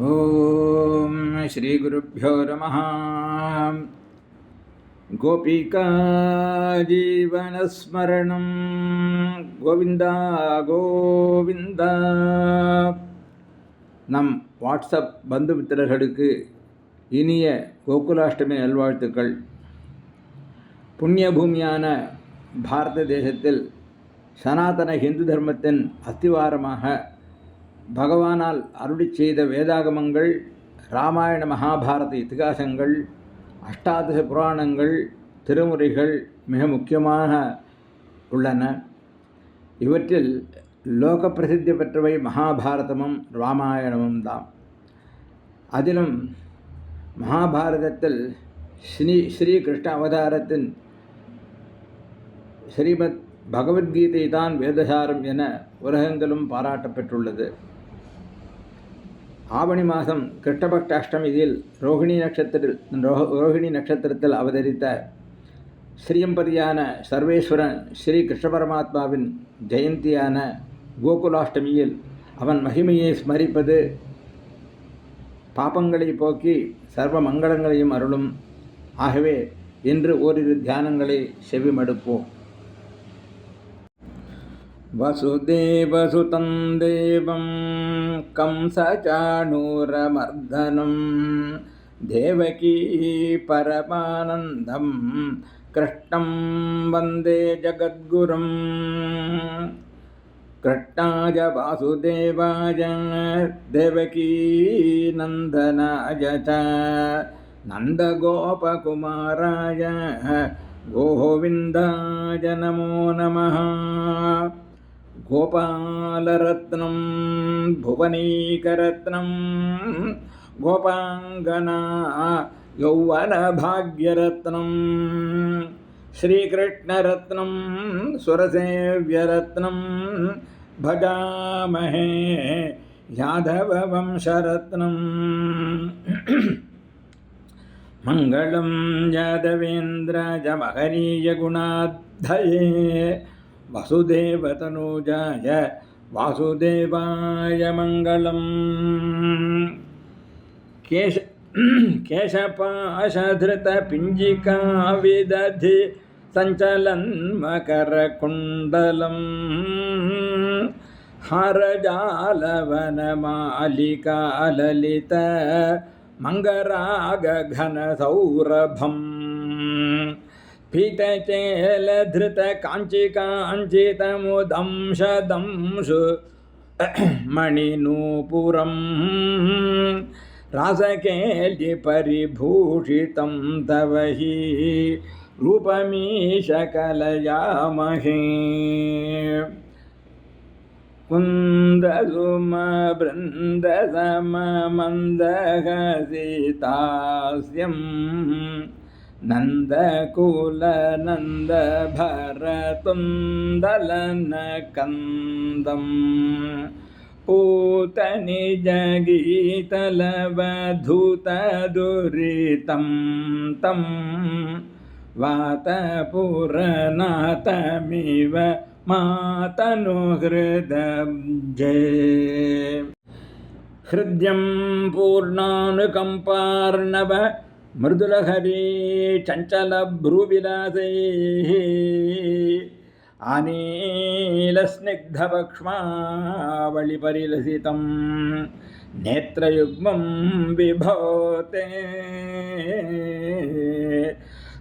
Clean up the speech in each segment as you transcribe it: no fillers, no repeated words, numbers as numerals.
ओम श्री गुरुभ्यो नमः। गोपिका जीवनस्मरणं गोविंद गोविंद. நம் வாட்ஸ்அப் பந்து மித்திரர்களுக்கு இனிய கோகுலாஷ்டமி நல்வாழ்த்துக்கள். புண்ணிய பூமியான பாரத தேசத்தில் சனாதன ஹிந்து தர்மத்தின் அஸ்திவாரமாக பகவானால் அருளி செய்த வேதாகமங்கள், ராமாயண மகாபாரத இதிகாசங்கள், அஷ்டாதச புராணங்கள், திருமுறைகள் மிக முக்கியமாக உள்ளன. இவற்றில் லோக பிரசித்தி பெற்றவை மகாபாரதமும் ராமாயணமும் தான். அதிலும் மகாபாரதத்தில் ஸ்ரீ கிருஷ்ண அவதாரத்தின் ஸ்ரீமத் பகவத்கீதை தான் வேதசாரம் என உலகெங்கிலும் பாராட்டப்பெற்றுள்ளது. ஆவணி மாதம் கிருஷ்ணபக்ஷ அஷ்டமியில் ரோகிணி நட்சத்திரத்தில் அவதரித்த ஸ்ரீயம்பதியான சர்வேஸ்வரன் ஸ்ரீ கிருஷ்ண பரமாத்மாவின் ஜெயந்தியான கோகுலாஷ்டமியில் அவன் மகிமையை ஸ்மரிப்பது பாபங்களை போக்கி சர்வ மங்களங்களையும் அருளும். ஆகவே இன்று ஓரிரு தியானங்களை செவிமடுப்போம். वसुदेवसुतं देवं कंसचाणूरमर्दनं देवकी परमानन्दं कृष्णं वन्दे जगद्गुरुं. कृष्णाय वासुदेवाय देवकी नन्दनाय च नन्दगोपकुमाराय गोविन्दाय नमो नमः. गोपालरत्नं भुवनीकरत्नं गोपाङ्गना यौवनभाग्यरत्नं श्रीकृष्णरत्नं सुरसेव्यरत्नं भजामहे यादववंशरत्नं. मङ्गलं यादवेन्द्राय महनीयगुणाद्धये वसुदेवतनूजाय वासुदेवाय मङ्गलम्. केशपाशधृतपिञ्जिका विदधि सञ्चलन्मकरकुण्डलं हारजालवनमालिका ललित मङ्गरागघनसौरभम्. पीतचेलधृतकाञ्चिकाञ्चितमुदंशदंशु मणिनूपुरं रासकेल्यपरिभूषितं तव हि रूपमीश कलयामहे. कुन्दसुमबृन्दसममन्दहसितास्यं नन्दकुलनन्दभरतुन्दलनकन्दं पूतनिजगीतलवधूतदुरितं तं वातपुरनाथमिव मातनुहृदब्जे. हृद्यं पूर्णानुकम्पार्णव मृदुलहरी चञ्चलभ्रुविलासैः आनीलस्निग्धवक्ष्मावलिपरिलसितं नेत्रयुग्मं विभोते.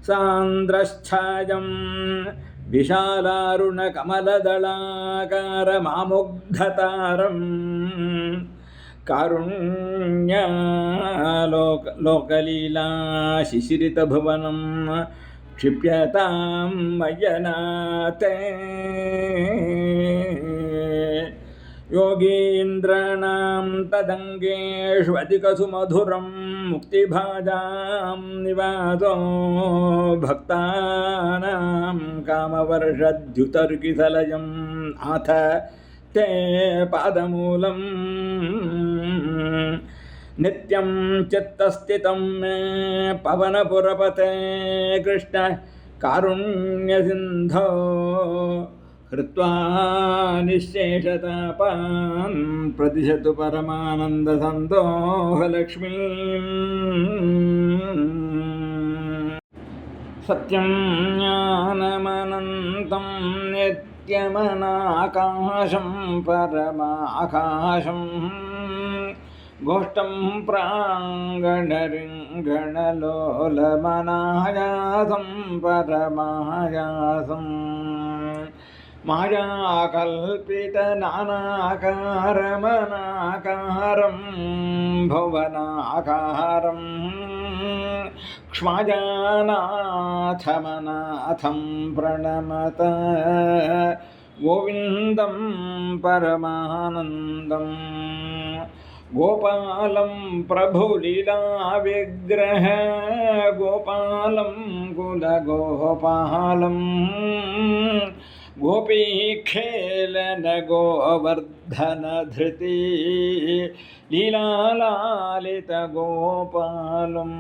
सान्द्रच्छायं विशालारुणकमलदलाकारमामुग्धतारम् कारुण्यालोकलीला शिशिरितभुवनं क्षिप्यतां मय्यनाथे. योगीन्द्राणां तदङ्गेष्वधिकसुमधुरं मुक्तिभाजां निवासो भक्तानां कामवर्षद्युतर्किसलयम् आथ ते पादमूलम्. नित्यं चित्तस्थितं मे पवनपुरपते कृष्ण कारुण्यसिन्धो हृत्वा निःशेषतापान् प्रतिशतु परमानन्दसन्तोषलक्ष्मीम् सत्यं ज्ञानमनन्तं नित्यमनाकाशं परमाकाशं गोष्ठं प्राङ्गणरिङ्गणलोलमनायासं परमायासं मायाकल्पितनानाकारमनाकारं भुवनाकारं क्ष्माजानाथमनाथं प्रणमत गोविन्दं परमानन्दं गोपालं प्रभुलीलाविग्रह गोपालं कुलगोपालं गोपीखेलन गोवर्धनधृति लीलालालितगोपालं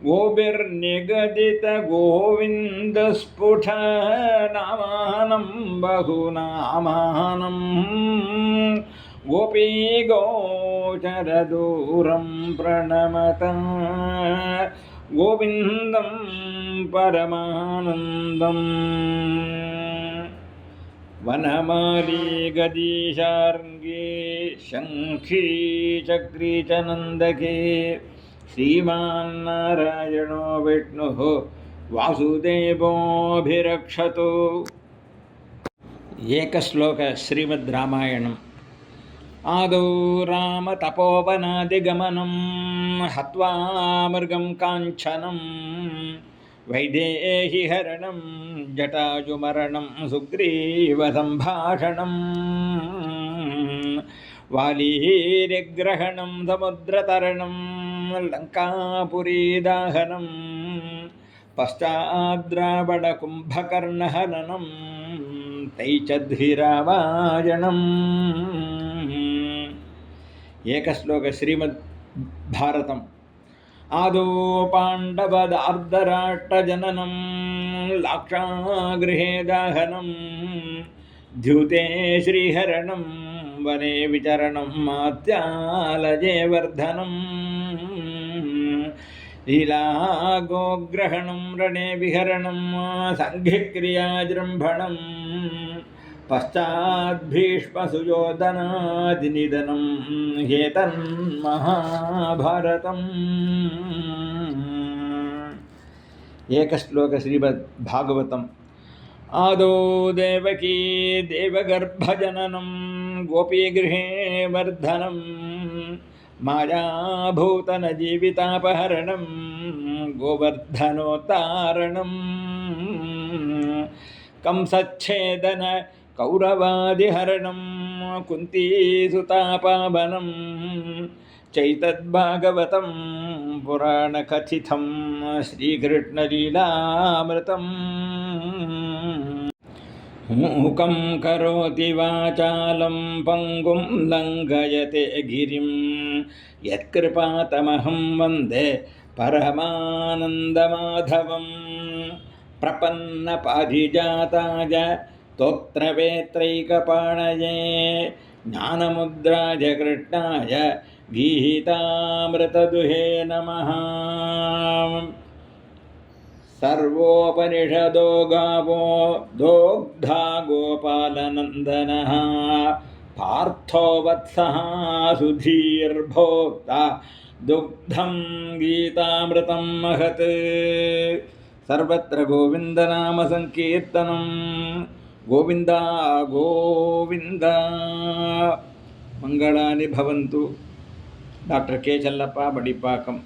गोभिर्निगदितगोविन्दस्फुटनामानं बहुनामानं गोपीगोचरदूरं प्रणमत गोविन्दं परमानन्दम् वनमाली गदीशार्ङ्गे शङ्खी चक्री च नन्दके श्रीमान्नारायणो विष्णुः वासुदेवोऽभिरक्षतु। एकश्लोक श्रीमद् रामायणम्। आदौ रामतपोवनादिगमनं हत्वा मृगं काञ्चनं वैदेहीहरणं जटायुमरणं सुग्रीवसम्भाषणं वालीनिग्रहणं समुद्रतरणं लङ्कापुरीदाहनं पश्चाद्रावणकुम्भकर्णहननं तैचद्भिरावाजनम्। एकश्लोक श्रीमद् भारतम्। आदौ पाण्डवदार्धराष्ट्रजननं लाक्षागृहे दाहनं द्यूते श्रीहरणं वने विचरणं मात्यालये वर्धनं लीलागोग्रहणं रणे विहरणं सङ्घिक्रियाजृम्भणं पश्चाद्भीष्मसुयोधनादिनिधनं हेतन्महाभारतम्। एकश्लोक श्रीमद् भागवतम्। आदौ देवकी देवगर्भजननं गोपीगृहे वर्धनं मायाभूतनजीवितापहरणं गोवर्धनोत्तारणं कंसच्छेदन कौरवादिहरणं कुन्तीसुतापावनं चैतद्भागवतं पुराणकथितं श्रीकृष्णलीलामृतम्। मूकं करोति वाचालं पङ्गुं लङ्घयते गिरिं यत्कृपातमहं वन्दे परमानन्दमाधवं प्रपन्नपारिजाताय स्तोत्रवेत्रैकपाणये ज्ञानमुद्राय कृष्णाय गीतामृतदुहे नमः। सर्वोपनिषदो गावो दोग्धा गोपालनन्दनः पार्थो वत्सः सुधीर्भोक्ता दुग्धं गीतामृतं महत्। सर्वत्र गोविन्दनाम संकीर्तनं गोविन्द गोविन्द। मंगलानि भवन्तु। डॉक्टर के चल्लप्पा बडिपाकम्।